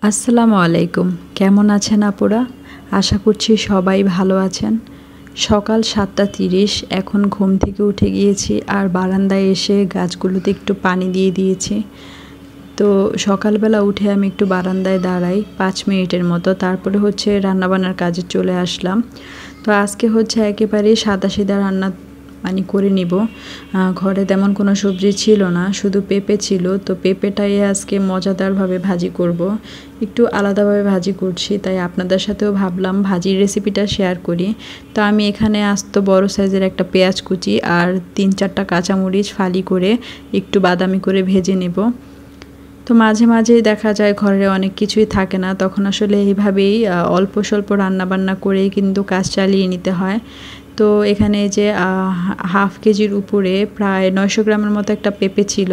আসসালামু আলাইকুম। কেমন আছেন আপুরা? আশা করছি সবাই ভালো আছেন। সকাল ৭:৩০ এখন ঘুম থেকে উঠে গিয়েছি আর বারান্দায় এসে গাছগুলোতে একটু পানি দিয়ে দিয়েছি। তো সকালবেলা উঠে আমি একটু বারান্দায় দাঁড়াই ৫ মিনিটের মতো, তারপরে হচ্ছে রান্নাবান্নার কাজে চলে আসলাম। তো আজকে হচ্ছে একেবারেই সাদাসিধা রান্না করে নিব। ঘরে তেমন কোনো সবজি ছিল না, শুধু পেঁপে ছিল। তো পেঁপেটাই আজকে মজাদারভাবে ভাজি করব। একটু আলাদাভাবে ভাজি করছি, তাই আপনাদের সাথেও ভাবলাম ভাজির রেসিপিটা শেয়ার করি। তো আমি এখানে আস্ত বড় সাইজের একটা পেঁয়াজ কুচি আর ৩-৪টা কাঁচামরিচ ফালি করে একটু বাদামি করে ভেজে নেব। তো মাঝে মাঝেই দেখা যায় ঘরে অনেক কিছুই থাকে না, তখন আসলে এইভাবেই অল্প স্বল্প রান্নাবান্না করেই কিন্তু কাজ চালিয়ে নিতে হয়। তো এখানে যে হাফ কেজির উপরে প্রায় ৯০০ গ্রামের মতো একটা পেঁপে ছিল।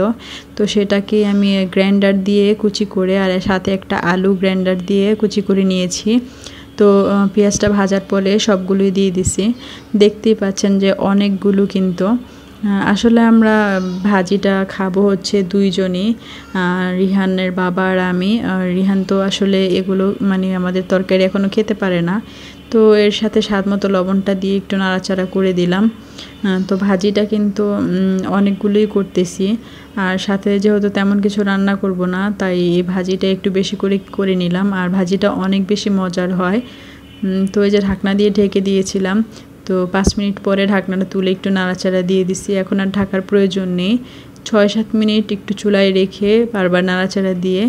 তো সেটাকে আমি গ্রাইন্ডার দিয়ে কুচি করে আর সাথে একটা আলু গ্রাইন্ডার দিয়ে কুচি করে নিয়েছি। তো পেঁয়াজটা ভাজার পরে সবগুলোই দিয়ে দিছি। দেখতেই পাচ্ছেন যে অনেকগুলো কিন্তু। আসলে আমরা ভাজিটা খাবো হচ্ছে দুইজনই, রিহানের বাবা আর আমি। রিহান তো আসলে এগুলো আমাদের তরকারি এখনও খেতে পারে না। তো এর সাথে স্বাদ মতো লবণটা দিয়ে একটু নাড়াচাড়া করে দিলাম। তো ভাজিটা কিন্তু অনেকগুলোই করতেছি, আর সাথে যেহেতু তেমন কিছু রান্না করব না, তাই এই ভাজিটা একটু বেশি করে নিলাম। আর ভাজিটা অনেক বেশি মজার হয়। তো এই যে ঢাকনা দিয়ে ঢেকে দিয়েছিলাম। তো ৫ মিনিট পরে ঢাকনাটা তুলে একটু নাড়াচাড়া দিয়ে দিছি। এখন আর ঢাকার প্রয়োজন নেই। ৬-৭ মিনিট একটু চুলায় রেখে বারবার নাড়াচাড়া দিয়ে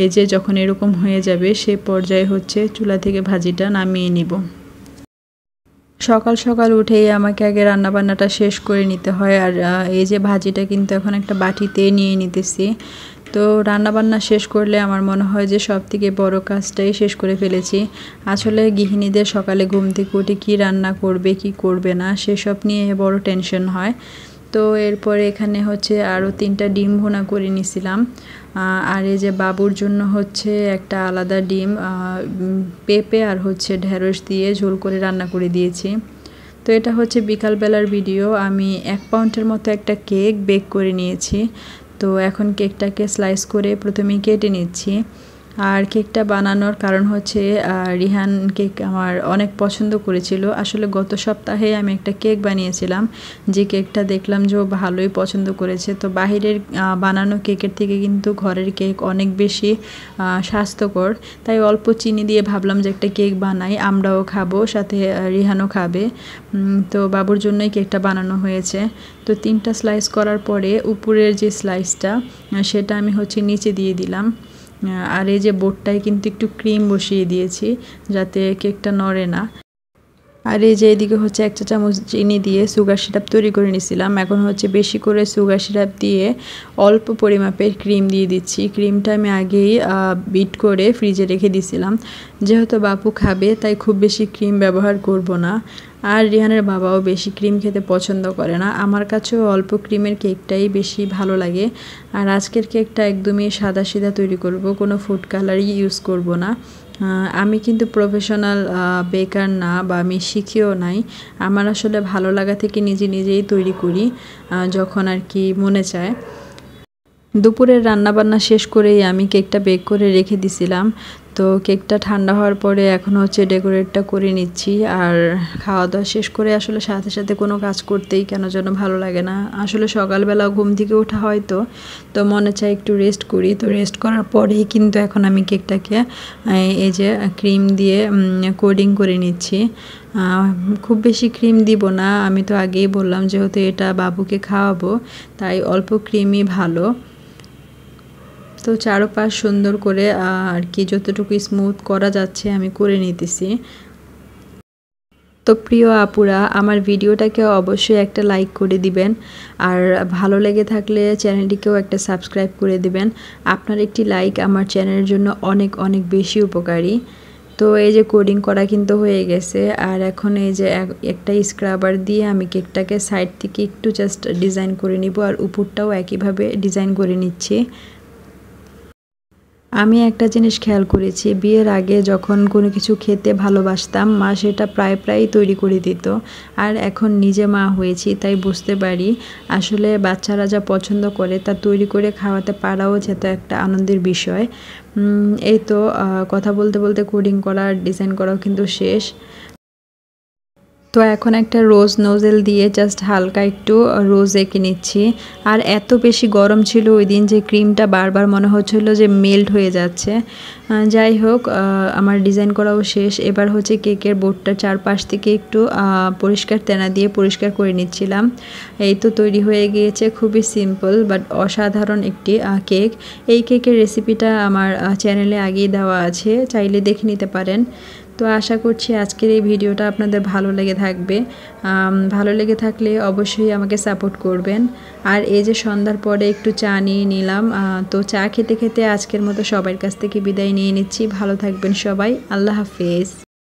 এই যে যখন এরকম হয়ে যাবে সে পর্যায়ে হচ্ছে চুলা থেকে ভাজিটা নামিয়ে নিব। সকাল সকাল উঠেই আমাকে আগে রান্নাবান্নাটা শেষ করে নিতে হয়। আর এই যে ভাজিটা কিন্তু এখন একটা বাটিতে নিয়ে নিতেছি। তো রান্নাবান্না শেষ করলে আমার মনে হয় যে সবথেকে বড় কাজটাই শেষ করে ফেলেছি। আসলে গৃহিণীদের সকালে ঘুম থেকে উঠে কী রান্না করবে কি করবে না সেসব নিয়ে বড় টেনশন হয়। তো এরপরে এখানে হচ্ছে আরও ৩টা ডিম ভুনা করে নিছিলাম। আর এই যে বাবুর জন্য হচ্ছে একটা আলাদা ডিম পেঁপে আর হচ্ছে ঢেঁড়স দিয়ে ঝোল করে রান্না করে দিয়েছি। তো এটা হচ্ছে বিকালবেলার ভিডিও। আমি ১ পাউন্ডের মতো একটা কেক বেক করে নিয়েছি। তো এখন কেকটাকে স্লাইস করে প্রথমেই কেটে নিচ্ছি। আর কেকটা বানানোর কারণ হচ্ছে রিহান কেক আমার অনেক পছন্দ করেছিল। আসলে গত সপ্তাহে আমি একটা কেক বানিয়েছিলাম, যে কেকটা দেখলাম যে ও ভালোই পছন্দ করেছে। তো বাহিরের বানানো কেকের থেকে কিন্তু ঘরের কেক অনেক বেশি স্বাস্থ্যকর, তাই অল্প চিনি দিয়ে ভাবলাম যে একটা কেক বানাই, আমরাও খাবো, সাথে রিহানও খাবে। তো বাবুর জন্যই কেকটা বানানো হয়েছে। তো 3টা স্লাইস করার পরে উপরের যে স্লাইসটা সেটা আমি হচ্ছে নিচে দিয়ে দিলাম। আর এই যে বোর্ডটায় কিন্তু একটু ক্রিম বসিয়ে দিয়েছি যাতে কেকটা নড়ে না। আর এই যে এদিকে হচ্ছে 1 চা চামচ চিনি দিয়ে সুগার সিরাপ তৈরি করে নিয়েছিলাম। এখন হচ্ছে বেশি করে সুগার সিরাপ দিয়ে অল্প পরিমাপের ক্রিম দিয়ে দিচ্ছি। ক্রিমটা আমি আগেই বিট করে ফ্রিজে রেখে দিয়েছিলাম। যেহেতু বাপু খাবে তাই খুব বেশি ক্রিম ব্যবহার করব না। আর রিহানের বাবাও বেশি ক্রিম খেতে পছন্দ করে না। আমার কাছেও অল্প ক্রিমের কেকটাই বেশি ভালো লাগে। আর আজকের কেকটা একদমই সাদাসিধা তৈরি করব, কোনো ফুড কালারই ইউজ করব না। আমি কিন্তু প্রফেশনাল বেকার না, বা আমি শিখিও নাই। আমার আসলে ভালো লাগা থেকে নিজেই তৈরি করি যখন আর কি মনে চায়। দুপুরের রান্নাবান্না শেষ করেই আমি কেকটা বেক করে রেখে দিছিলাম। তো কেকটা ঠান্ডা হওয়ার পরে এখন হচ্ছে ডেকোরেটটা করে নিচ্ছি। আর খাওয়া দাওয়া শেষ করে আসলে সাথে সাথে কোনো কাজ করতেই কেন যেন ভালো লাগে না। আসলে সকালবেলা ঘুম থেকে ওঠা হয়, তো মনে চায় একটু রেস্ট করি। তো রেস্ট করার পরেই কিন্তু এখন আমি কেকটাকে এই যে ক্রিম দিয়ে কোডিং করে নিচ্ছি। খুব বেশি ক্রিম দিব না, আমি তো আগেই বললাম যেহেতু এটা বাবুকে খাওয়াবো তাই অল্প ক্রিমই ভালো। তো চারপাশ সুন্দর করে আর কি যতটুকু স্মুথ করা যাচ্ছে আমি করে নিতেছি। তো প্রিয় আপুরা, আমার ভিডিওটাকে অবশ্যই একটা লাইক করে দিবেন, আর ভালো লেগে থাকলে চ্যানেলটিকেও একটা সাবস্ক্রাইব করে দিবেন। আপনার একটি লাইক আমার চ্যানেলের জন্য অনেক অনেক বেশি উপকারী। তো এই যে কোডিং করা কিন্তু হয়ে গেছে। আর এখন এই যে একটা স্ক্রাবার দিয়ে আমি কেকটাকে সাইড থেকে একটু জাস্ট ডিজাইন করে নিব, আর উপরটাও একইভাবে ডিজাইন করে নিচ্ছি। আমি একটা জিনিস খেয়াল করেছি, বিয়ের আগে যখন কোনো কিছু খেতে ভালোবাসতাম মা সেটা প্রায় তৈরি করে দিত। আর এখন নিজে মা হয়েছি তাই বুঝতে পারি আসলে বাচ্চারা যা পছন্দ করে তা তৈরি করে খাওয়াতে পারাও যেত একটা আনন্দের বিষয়। এই তো কথা বলতে বলতে কোডিং করা ডিজাইন করাও কিন্তু শেষ। তো এখন একটা রোজ নোজেল দিয়ে জাস্ট হালকা একটু রোজ এঁকে নিচ্ছি। আর এত বেশি গরম ছিল ওই দিন যে ক্রিমটা বারবার মনে হচ্ছিল যে মেল্ট হয়ে যাচ্ছে। যাই হোক আমার ডিজাইন করাও শেষ। এবার হচ্ছে কেকের বোর্ডটা চারপাশ থেকে একটু পরিষ্কার তেনা দিয়ে পরিষ্কার করে নিচ্ছিলাম। এই তো তৈরি হয়ে গিয়েছে, খুবই সিম্পল বাট অসাধারণ একটি কেক। এই কেকের রেসিপিটা আমার চ্যানেলে আগেই দেওয়া আছে, চাইলে দেখে নিতে পারেন। তো আশা করছি আজকের এই ভিডিওটা আপনাদের ভালো লেগে থাকবে। ভালো লেগে থাকলে অবশ্যই আমাকে সাপোর্ট করবেন। আর এই যে সন্ধ্যার পরে একটু চা নিয়ে নিলাম। তো চা খেতে খেতে আজকের মতো সবার কাছ থেকে বিদায় নিয়ে নিচ্ছি। ভালো থাকবেন সবাই, আল্লাহ হাফেজ।